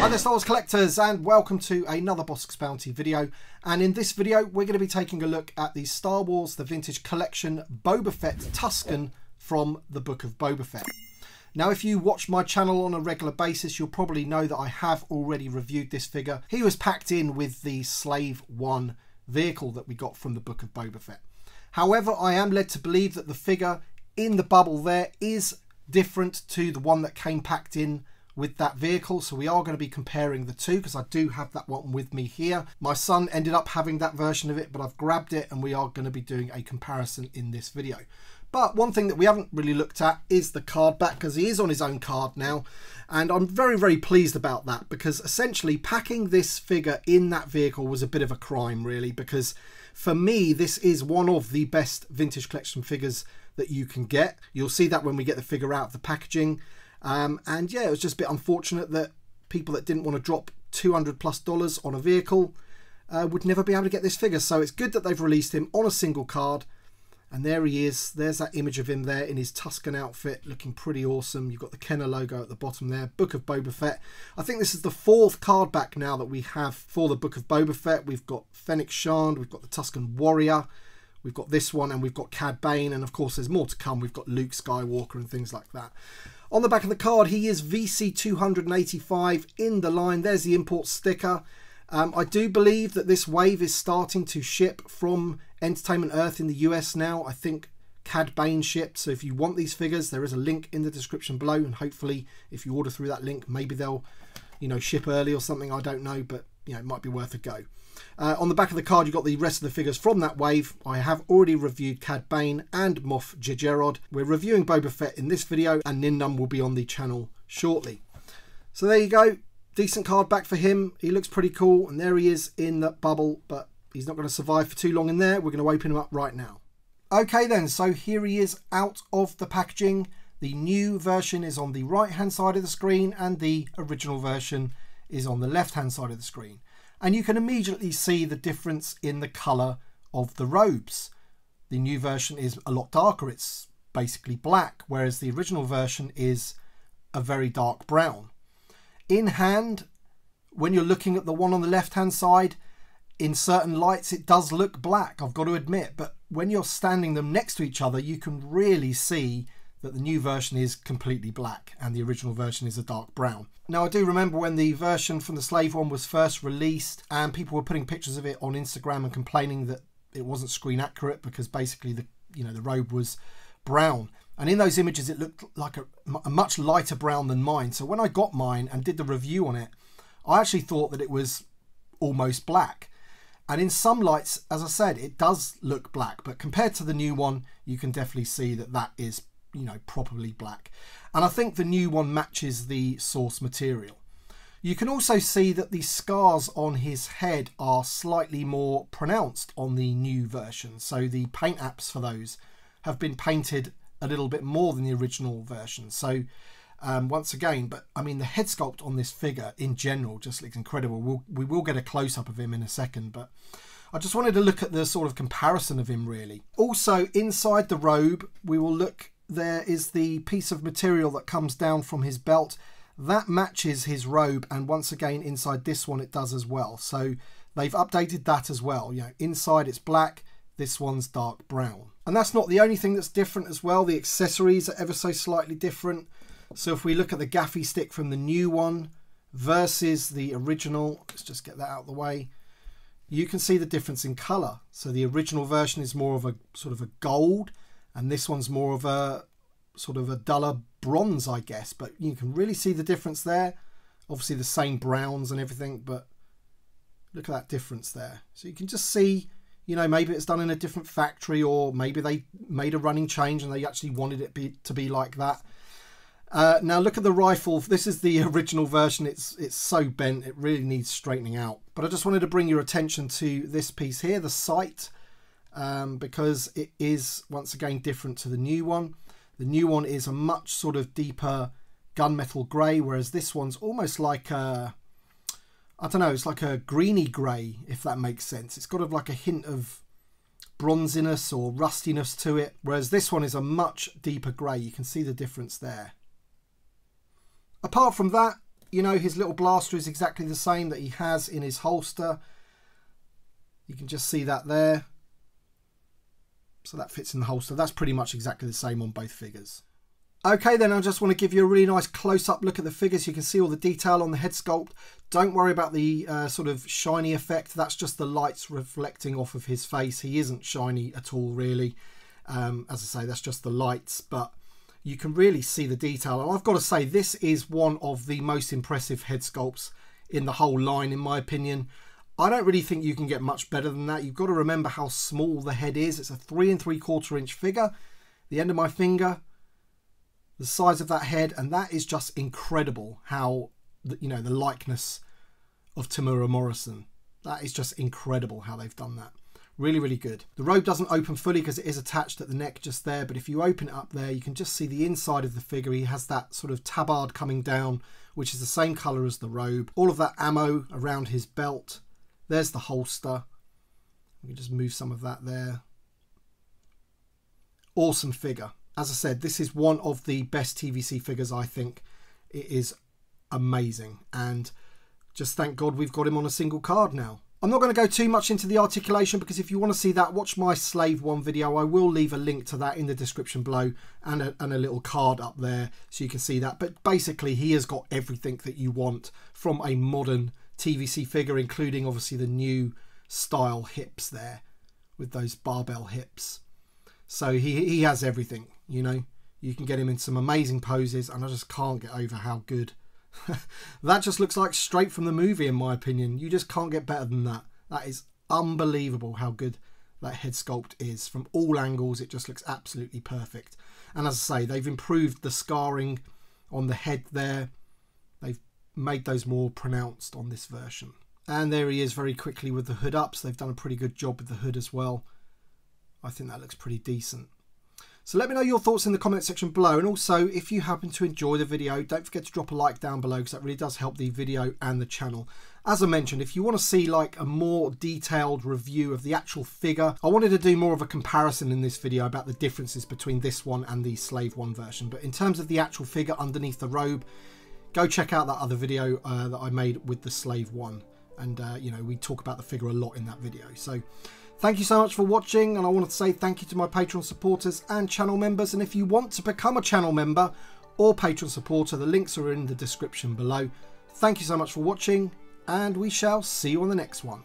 Hi there Star Wars collectors, and welcome to another Bossk's Bounty video. And in this video we're going to be taking a look at the Star Wars The Vintage Collection Boba Fett Tusken from the Book of Boba Fett. Now if you watch my channel on a regular basis, you'll probably know that I have already reviewed this figure. He was packed in with the Slave 1 vehicle that we got from the Book of Boba Fett. However, I am led to believe that the figure in the bubble there is different to the one that came packed in with that vehicle, so we are going to be comparing the two because I do have that one with me here. My son ended up having that version of it, but I've grabbed it and we are going to be doing a comparison in this video. But one thing that we haven't really looked at is the card back, because he is on his own card now, and I'm very pleased about that, because essentially packing this figure in that vehicle was a bit of a crime really, because for me this is one of the best vintage collection figures that you can get. You'll see that when we get the figure out of the packaging. And yeah, it was just a bit unfortunate that people that didn't want to drop $200+ on a vehicle would never be able to get this figure. So it's good that they've released him on a single card. And there he is. There's that image of him there in his Tusken outfit, looking pretty awesome. You've got the Kenner logo at the bottom there. Book of Boba Fett. I think this is the 4th card back now that we have for the Book of Boba Fett. We've got Fennec Shand, we've got the Tusken Warrior, we've got this one, and we've got Cad Bane. And of course there's more to come. We've got Luke Skywalker and things like that. On the back of the card, he is VC285 in the line. There's the import sticker. I do believe that this wave is starting to ship from Entertainment Earth in the US now. I think Cad Bane shipped. So if you want these figures, there is a link in the description below. And hopefully, if you order through that link, maybe they'll, ship early or something. I don't know, but it might be worth a go. On the back of the card, you've got the rest of the figures from that wave. I have already reviewed Cad Bane and Moff Gigerod. We're reviewing Boba Fett in this video, and Nin Num will be on the channel shortly. So there you go. Decent card back for him. He looks pretty cool, and there he is in that bubble, but he's not going to survive for too long in there. We're going to open him up right now. Okay then, so here he is out of the packaging. The new version is on the right-hand side of the screen, and the original version is on the left-hand side of the screen. And you can immediately see the difference in the colour of the robes. The new version is a lot darker. It's basically black, whereas the original version is a very dark brown. In hand, when you're looking at the one on the left-hand side, in certain lights it does look black, I've got to admit. But when you're standing them next to each other, you can really see that the new version is completely black and the original version is a dark brown. Now I do remember when the version from the Slave one was first released and people were putting pictures of it on Instagram and complaining that it wasn't screen accurate because basically the robe was brown. And in those images it looked like a much lighter brown than mine. So when I got mine and did the review on it, I actually thought that it was almost black. And in some lights, as I said, it does look black, but compared to the new one, you can definitely see that that is properly black. And I think the new one matches the source material. You can also see that the scars on his head are slightly more pronounced on the new version. So the paint apps for those have been painted a little bit more than the original version. So once again, but I mean the head sculpt on this figure in general just looks incredible. We will get a close-up of him in a second, but I just wanted to look at the sort of comparison of him really. Also inside the robe, we will look. There is the piece of material that comes down from his belt that matches his robe, and once again inside this one it does as well. So they've updated that as well. Inside it's black, this one's dark brown. And that's not the only thing that's different as well. The accessories are ever so slightly different. So if we look at the gaffy stick from the new one versus the original, let's just get that out of the way, you can see the difference in colour. So the original version is more of a sort of a gold, and this one's more of a sort of a duller bronze, I guess. But you can really see the difference there. Obviously the same browns and everything, but look at that difference there. So you can just see, maybe it's done in a different factory, or maybe they made a running change and they actually wanted it to be like that. Now look at the rifle. This is the original version. It's so bent, it really needs straightening out. But I just wanted to bring your attention to this piece here, the sight. Because it is once again different to the new one. The new one is a much sort of deeper gunmetal grey, whereas this one's almost like a, I don't know, it's like a greeny grey, if that makes sense. It's got like a hint of bronziness or rustiness to it, whereas this one is a much deeper grey. You can see the difference there. Apart from that, you know, his little blaster is exactly the same that he has in his holster. You can just see that there. So that fits in the holster. That's pretty much exactly the same on both figures. Okay, then I just want to give you a really nice close-up look at the figures. You can see all the detail on the head sculpt. Don't worry about the sort of shiny effect. That's just the lights reflecting off of his face. He isn't shiny at all, really. As I say, that's just the lights, but you can really see the detail. And I've got to say, this is one of the most impressive head sculpts in the whole line, in my opinion. I don't really think you can get much better than that. You've got to remember how small the head is. It's a 3 3/4 inch figure. The end of my finger, the size of that head, and that is just incredible how, you know, the likeness of Temuera Morrison. That is just incredible how they've done that. Really, really good. The robe doesn't open fully because it is attached at the neck just there, but if you open it up there, you can just see the inside of the figure. He has that sort of tabard coming down, which is the same colour as the robe. All of that ammo around his belt. There's the holster. We can just move some of that there. Awesome figure. As I said, this is one of the best TVC figures, I think. It is amazing. And just thank God we've got him on a single card now. I'm not going to go too much into the articulation because if you want to see that, watch my Slave 1 video. I will leave a link to that in the description below and a little card up there so you can see that. But basically, he has got everything that you want from a modern TVC figure, including obviously the new style hips there with those barbell hips. So he has everything, you know. You can get him in some amazing poses, and I just can't get over how good. That just looks like straight from the movie, in my opinion. You just can't get better than that. That is unbelievable how good that head sculpt is. From all angles, it just looks absolutely perfect. And as I say, they've improved the scarring on the head there. They've made those more pronounced on this version. And there he is very quickly with the hood up. So they've done a pretty good job with the hood as well. I think that looks pretty decent. So let me know your thoughts in the comment section below. And also, if you happen to enjoy the video, don't forget to drop a like down below because that really does help the video and the channel. As I mentioned, if you want to see like a more detailed review of the actual figure, I wanted to do more of a comparison in this video about the differences between this one and the Slave 1 version. But in terms of the actual figure underneath the robe, go check out that other video that I made with the Slave 1. And, you know, we talk about the figure a lot in that video. So thank you so much for watching, and I wanted to say thank you to my Patreon supporters and channel members. And if you want to become a channel member or Patreon supporter, the links are in the description below. Thank you so much for watching, and we shall see you on the next one.